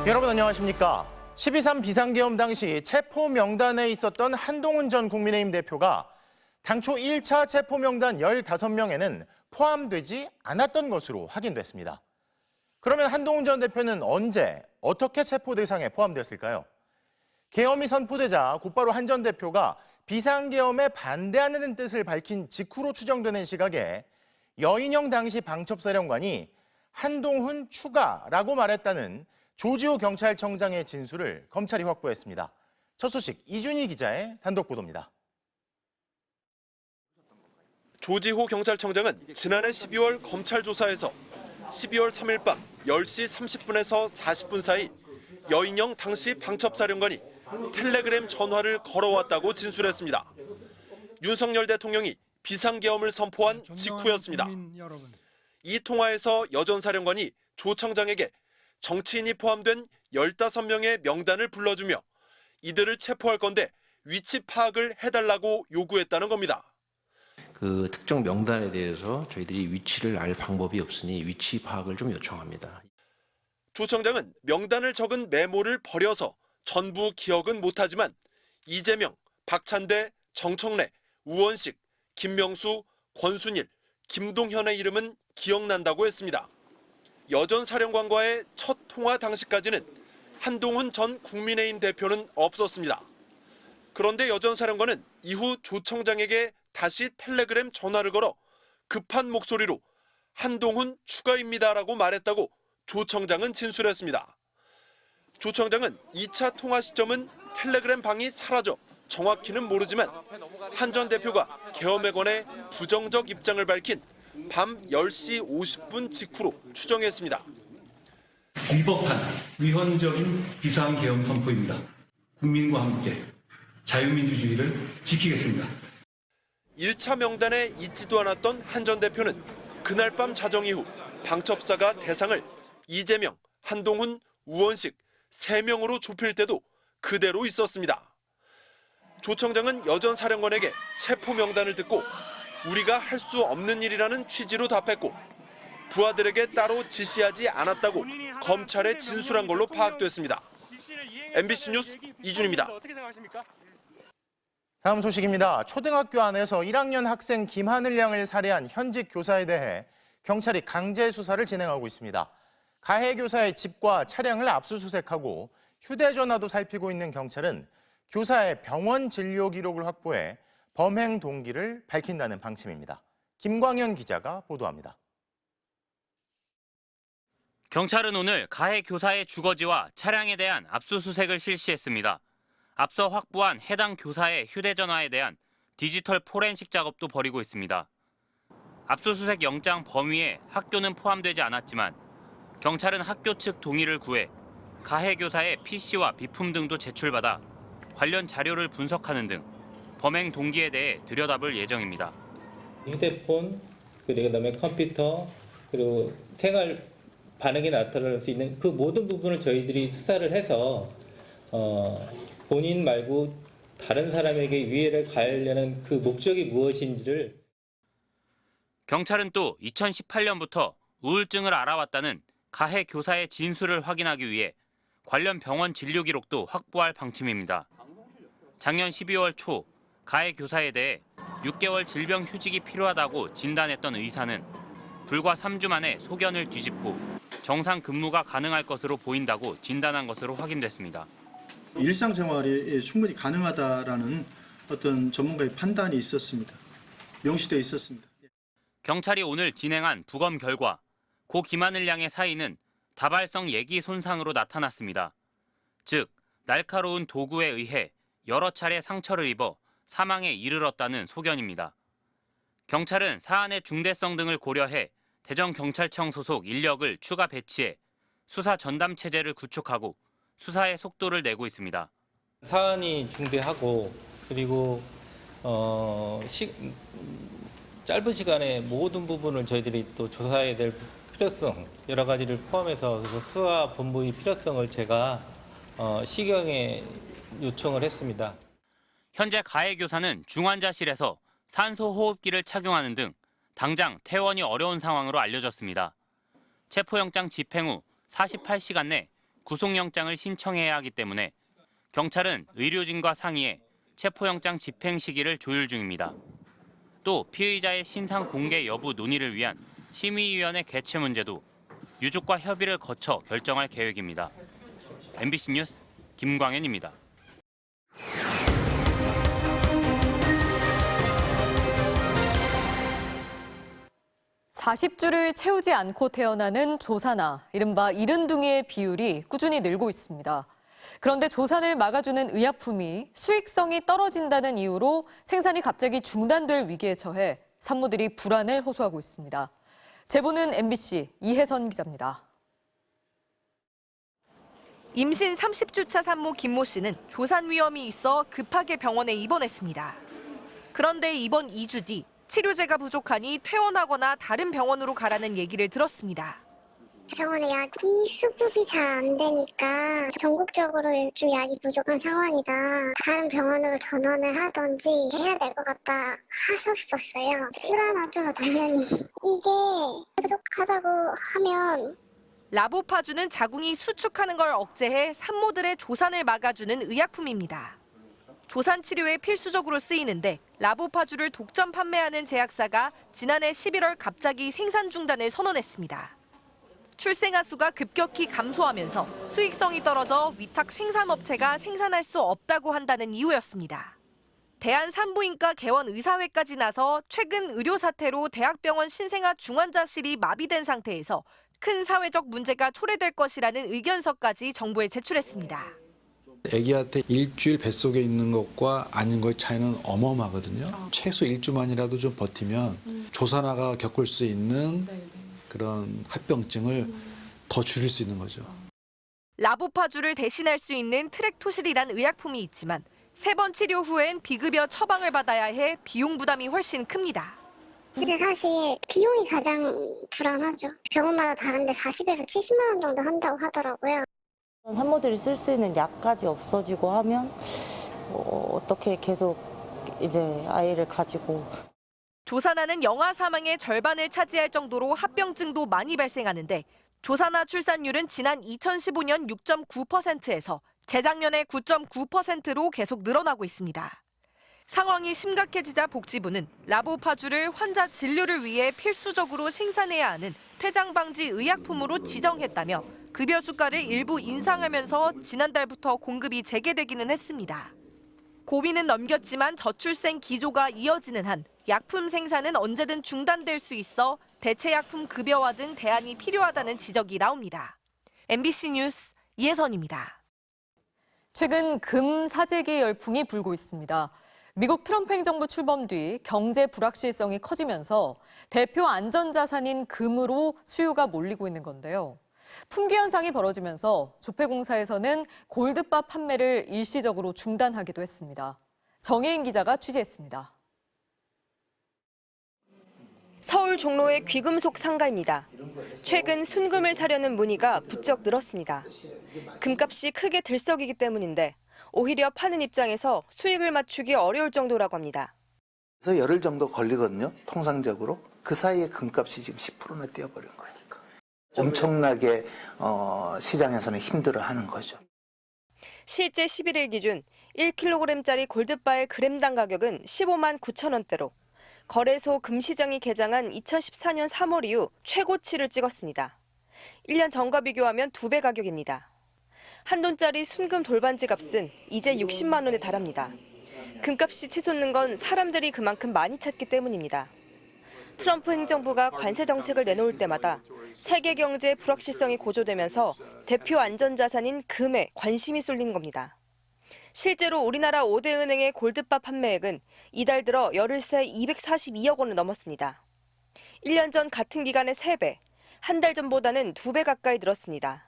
여러분 안녕하십니까? 12.3 비상계엄 당시 체포 명단에 있었던 한동훈 전 국민의힘 대표가 당초 1차 체포 명단 15명에는 포함되지 않았던 것으로 확인됐습니다. 그러면 한동훈 전 대표는 언제, 어떻게 체포 대상에 포함됐을까요? 계엄이 선포되자 곧바로 한 전 대표가 비상계엄에 반대하는 뜻을 밝힌 직후로 추정되는 시각에 여인영 당시 방첩사령관이 한동훈 추가라고 말했다는 조지호 경찰청장의 진술을 검찰이 확보했습니다. 첫 소식 이준희 기자의 단독 보도입니다. 조지호 경찰청장은 지난해 12월 검찰 조사에서 12월 3일 밤 10시 30분에서 40분 사이 여인영 당시 방첩사령관이 텔레그램 전화를 걸어왔다고 진술했습니다. 윤석열 대통령이 비상계엄을 선포한 직후였습니다. 이 통화에서 여 전 사령관이 조 청장에게 정치인이 포함된 15명의 명단을 불러주며 이들을 체포할 건데 위치 파악을 해달라고 요구했다는 겁니다. 그 특정 명단에 대해서 저희들이 위치를 알 방법이 없으니 위치 파악을 좀 요청합니다. 조 청장은 명단을 적은 메모를 버려서 전부 기억은 못하지만 이재명, 박찬대, 정청래, 우원식, 김명수, 권순일, 김동현의 이름은 기억난다고 했습니다. 여 전 사령관과의 첫 통화 당시까지는 한동훈 전 국민의힘 대표는 없었습니다. 그런데 여 전 사령관은 이후 조 청장에게 다시 텔레그램 전화를 걸어 급한 목소리로 한동훈 추가입니다라고 말했다고 조 청장은 진술했습니다. 조 청장은 2차 통화 시점은 텔레그램 방이 사라져 정확히는 모르지만 한 전 대표가 계엄에 관해 부정적 입장을 밝힌 밤 10시 50분 직후로 추정했습니다. 위법한 위헌적인 비상계엄 선포입니다. 국민과 함께 자유민주주의를 지키겠습니다. 1차 명단에 있지도 않았던 한 전 대표는 그날 밤 자정 이후 방첩사가 대상을 이재명, 한동훈, 우원식 3명으로 좁힐 때도 그대로 있었습니다. 조 청장은 여 전 사령관에게 체포 명단을 듣고 우리가 할 수 없는 일이라는 취지로 답했고 부하들에게 따로 지시하지 않았다고 검찰에 진술한 걸로 파악됐습니다. MBC 뉴스 이준입니다. 다음 소식입니다. 초등학교 안에서 1학년 학생 김하늘 양을 살해한 현직 교사에 대해 경찰이 강제 수사를 진행하고 있습니다. 가해 교사의 집과 차량을 압수수색하고 휴대전화도 살피고 있는 경찰은 교사의 병원 진료 기록을 확보해 범행 동기를 밝힌다는 방침입니다. 김광현 기자가 보도합니다. 경찰은 오늘 가해 교사의 주거지와 차량에 대한 압수수색을 실시했습니다. 앞서 확보한 해당 교사의 휴대전화에 대한 디지털 포렌식 작업도 벌이고 있습니다. 압수수색 영장 범위에 학교는 포함되지 않았지만 경찰은 학교 측 동의를 구해 가해 교사의 PC와 비품 등도 제출받아 관련 자료를 분석하는 등 범행 동기에 대해 들여다볼 예정입니다. 휴대폰, 그다음에 컴퓨터, 그리고 생활 반응이 나타날 수 있는 그 모든 부분을 저희들이 수사를 해서 본인 말고 다른 사람에게 위해를 가하려는 그 목적이 무엇인지를. 경찰은 또 2018년부터 우울증을 알아왔다는 가해 교사의 진술을 확인하기 위해 관련 병원 진료 기록도 확보할 방침입니다. 작년 12월 초 가해 교사에 대해 6개월 질병 휴직이 필요하다고 진단했던 의사는 불과 3주 만에 소견을 뒤집고 정상 근무가 가능할 것으로 보인다고 진단한 것으로 확인됐습니다. 일상생활이 충분히 가능하다라는 어떤 전문가의 판단이 있었습니다. 명시되어 있었습니다. 경찰이 오늘 진행한 부검 결과 고 김하늘 양의 사인은 다발성 예기 손상으로 나타났습니다. 즉, 날카로운 도구에 의해 여러 차례 상처를 입어 사망에 이르렀다는 소견입니다. 경찰은 사안의 중대성 등을 고려해 대전경찰청 소속 인력을 추가 배치해 수사 전담 체제를 구축하고 수사의 속도를 내고 있습니다. 사안이 중대하고 그리고 짧은 시간에 모든 부분을 저희들이 또 조사해야 될 필요성 여러 가지를 포함해서 수사 본부의 필요성을 제가 시경에 요청을 했습니다. 현재 가해 교사는 중환자실에서 산소호흡기를 착용하는 등 당장 퇴원이 어려운 상황으로 알려졌습니다. 체포영장 집행 후 48시간 내 구속영장을 신청해야 하기 때문에 경찰은 의료진과 상의해 체포영장 집행 시기를 조율 중입니다. 또 피의자의 신상 공개 여부 논의를 위한 심의위원회 개최 문제도 유족과 협의를 거쳐 결정할 계획입니다. MBC 뉴스 김광현입니다. 40주를 채우지 않고 태어나는 조산아, 이른바 이른둥이의 비율이 꾸준히 늘고 있습니다. 그런데 조산을 막아주는 의약품이 수익성이 떨어진다는 이유로 생산이 갑자기 중단될 위기에 처해 산모들이 불안을 호소하고 있습니다. 제보는 MBC 이혜선 기자입니다. 임신 30주차 산모 김모 씨는 조산 위험이 있어 급하게 병원에 입원했습니다. 그런데 입원 2주 뒤 치료제가 부족하니 퇴원하거나 다른 병원으로 가라는 얘기를 들었습니다. 병원에 약이 수급이 잘 안 되니까 전국적으로 좀 약이 부족한 상황이다. 다른 병원으로 전원을 하든지 해야 될 것 같다 하셨었어요. 불안하죠, 당연히. 이게 부족하다고 하면 라보파주는 자궁이 수축하는 걸 억제해 산모들의 조산을 막아주는 의약품입니다. 조산 치료에 필수적으로 쓰이는데 라보파주를 독점 판매하는 제약사가 지난해 11월 갑자기 생산 중단을 선언했습니다. 출생아 수가 급격히 감소하면서 수익성이 떨어져 위탁 생산업체가 생산할 수 없다고 한다는 이유였습니다. 대한산부인과 개원의사회까지 나서 최근 의료 사태로 대학병원 신생아 중환자실이 마비된 상태에서 큰 사회적 문제가 초래될 것이라는 의견서까지 정부에 제출했습니다. 아기한테 일주일 뱃속에 있는 것과 아닌 것의 차이는 어마어마하거든요. 최소 일주만이라도 좀 버티면 조산아가 겪을 수 있는 그런 합병증을 더 줄일 수 있는 거죠. 라보파주를 대신할 수 있는 트랙토실이란 의약품이 있지만 3번 치료 후엔 비급여 처방을 받아야 해 비용 부담이 훨씬 큽니다. 근데 사실 비용이 가장 불안하죠. 병원마다 다른데 40에서 70만 원 정도 한다고 하더라고요. 산모들이 쓸 수 있는 약까지 없어지고 하면 어떻게 계속 이제 아이를 가지고. 조산아는 영아 사망의 절반을 차지할 정도로 합병증도 많이 발생하는데 조산아 출산율은 지난 2015년 6.9%에서 재작년에 9.9%로 계속 늘어나고 있습니다. 상황이 심각해지자 복지부는 라보파주를 환자 진료를 위해 필수적으로 생산해야 하는 폐장 방지 의약품으로 지정했다며 급여 수가를 일부 인상하면서 지난달부터 공급이 재개되기는 했습니다. 고비는 넘겼지만 저출생 기조가 이어지는 한 약품 생산은 언제든 중단될 수 있어 대체 약품 급여화 등 대안이 필요하다는 지적이 나옵니다. MBC 뉴스 이혜선입니다. 최근 금 사재기 열풍이 불고 있습니다. 미국 트럼프 행정부 출범 뒤 경제 불확실성이 커지면서 대표 안전자산인 금으로 수요가 몰리고 있는 건데요. 품귀 현상이 벌어지면서 조폐공사에서는 골드바 판매를 일시적으로 중단하기도 했습니다. 정혜인 기자가 취재했습니다. 서울 종로의 귀금속 상가입니다. 최근 순금을 사려는 문의가 부쩍 늘었습니다. 금값이 크게 들썩이기 때문인데 오히려 파는 입장에서 수익을 맞추기 어려울 정도라고 합니다. 그래서 열흘 정도 걸리거든요. 통상적으로. 그 사이에 금값이 지금 10%나 뛰어버린 거니까. 엄청나게 시장에서는 힘들어하는 거죠. 실제 11일 기준 1kg짜리 골드바의 그램당 가격은 15만 9천 원대로 거래소 금시장이 개장한 2014년 3월 이후 최고치를 찍었습니다. 1년 전과 비교하면 2배 가격입니다. 한 돈짜리 순금 돌반지 값은 이제 60만 원에 달합니다. 금값이 치솟는 건 사람들이 그만큼 많이 찾기 때문입니다. 트럼프 행정부가 관세 정책을 내놓을 때마다 세계 경제의 불확실성이 고조되면서 대표 안전자산인 금에 관심이 쏠린 겁니다. 실제로 우리나라 5대 은행의 골드바 판매액은 이달 들어 열흘 새 242억 원을 넘었습니다. 1년 전 같은 기간의 3배, 한 달 전보다는 2배 가까이 늘었습니다.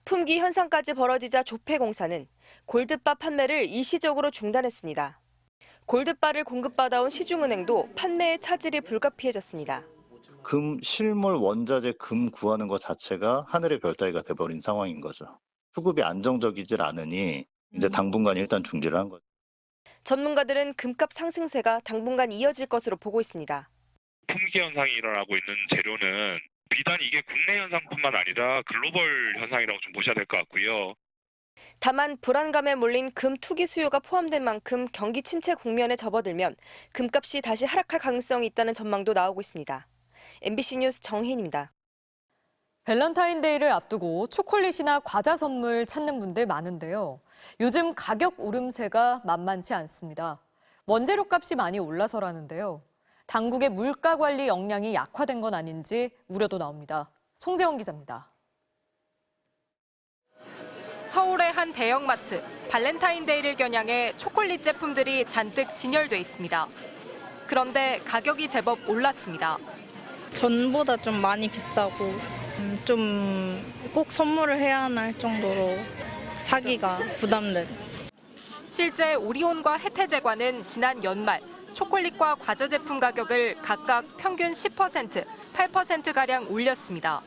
품귀 현상까지 벌어지자 조폐공사는 골드바 판매를 일시적으로 중단했습니다. 골드바를 공급받아온 시중은행도 판매의 차질이 불가피해졌습니다. 금 실물 원자재 금 구하는 것 자체가 하늘의 별 따기가 돼버린 상황인 거죠. 수급이 안정적이질 않으니 이제 당분간 일단 중지를 한 거죠. 전문가들은 금값 상승세가 당분간 이어질 것으로 보고 있습니다. 품귀 현상이 일어나고 있는 재료는 비단 이게 국내 현상뿐만 아니라 글로벌 현상이라고 좀 보셔야 될 것 같고요. 다만 불안감에 몰린 금 투기 수요가 포함된 만큼 경기 침체 국면에 접어들면 금값이 다시 하락할 가능성이 있다는 전망도 나오고 있습니다. MBC 뉴스 정혜인입니다. 밸런타인데이를 앞두고 초콜릿이나 과자 선물 찾는 분들 많은데요. 요즘 가격 오름세가 만만치 않습니다. 원재료 값이 많이 올라서라는데요. 당국의 물가 관리 역량이 약화된 건 아닌지 우려도 나옵니다. 송재원 기자입니다. 서울의 한 대형마트, 발렌타인데이를 겨냥해 초콜릿 제품들이 잔뜩 진열돼 있습니다. 그런데 가격이 제법 올랐습니다. 전보다 좀 많이 비싸고 좀 꼭 선물을 해야 하나 정도로 사기가 부담된. 실제 오리온과 혜태제과는 지난 연말 초콜릿과 과자 제품 가격을 각각 평균 10%, 8%가량 올렸습니다.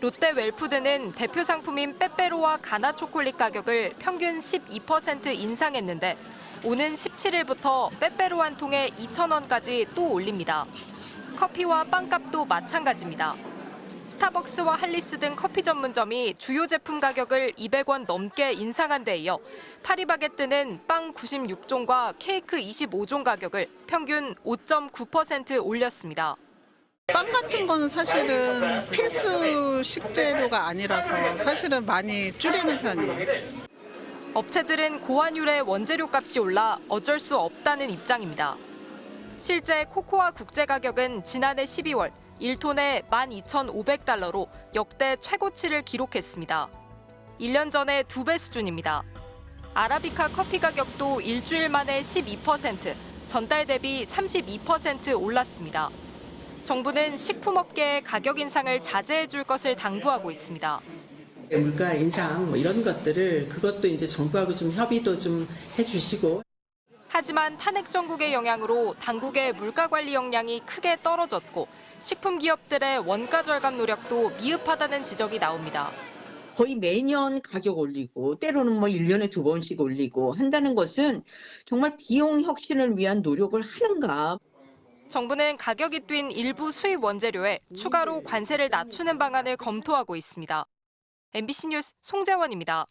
롯데 웰푸드는 대표 상품인 빼빼로와 가나 초콜릿 가격을 평균 12% 인상했는데 오는 17일부터 빼빼로 한 통에 2,000원까지 또 올립니다. 커피와 빵값도 마찬가지입니다. 스타벅스와 할리스 등 커피 전문점이 주요 제품 가격을 200원 넘게 인상한 데 이어 파리바게뜨는 빵 96종과 케이크 25종 가격을 평균 5.9% 올렸습니다. 빵 같은 거는 사실은 필수 식재료가 아니라서 사실은 많이 줄이는 편이에요. 업체들은 고환율의 원재료 값이 올라 어쩔 수 없다는 입장입니다. 실제 코코아 국제 가격은 지난해 12월 1톤에 12,500달러로 역대 최고치를 기록했습니다. 1년 전의 2배 수준입니다. 아라비카 커피 가격도 일주일 만에 12%, 전달 대비 32% 올랐습니다. 정부는 식품업계의 가격 인상을 자제해 줄 것을 당부하고 있습니다. 물가 인상 이런 것들을 그것도 이제 정부하고 좀 협의도 좀 해주시고. 하지만 탄핵 정국의 영향으로 당국의 물가 관리 역량이 크게 떨어졌고 식품 기업들의 원가 절감 노력도 미흡하다는 지적이 나옵니다. 거의 매년 가격 올리고 때로는 1년에 2번씩 올리고 한다는 것은 정말 비용 혁신을 위한 노력을 하는가? 정부는 가격이 뛴 일부 수입 원재료에 추가로 관세를 낮추는 방안을 검토하고 있습니다. MBC 뉴스 송재원입니다.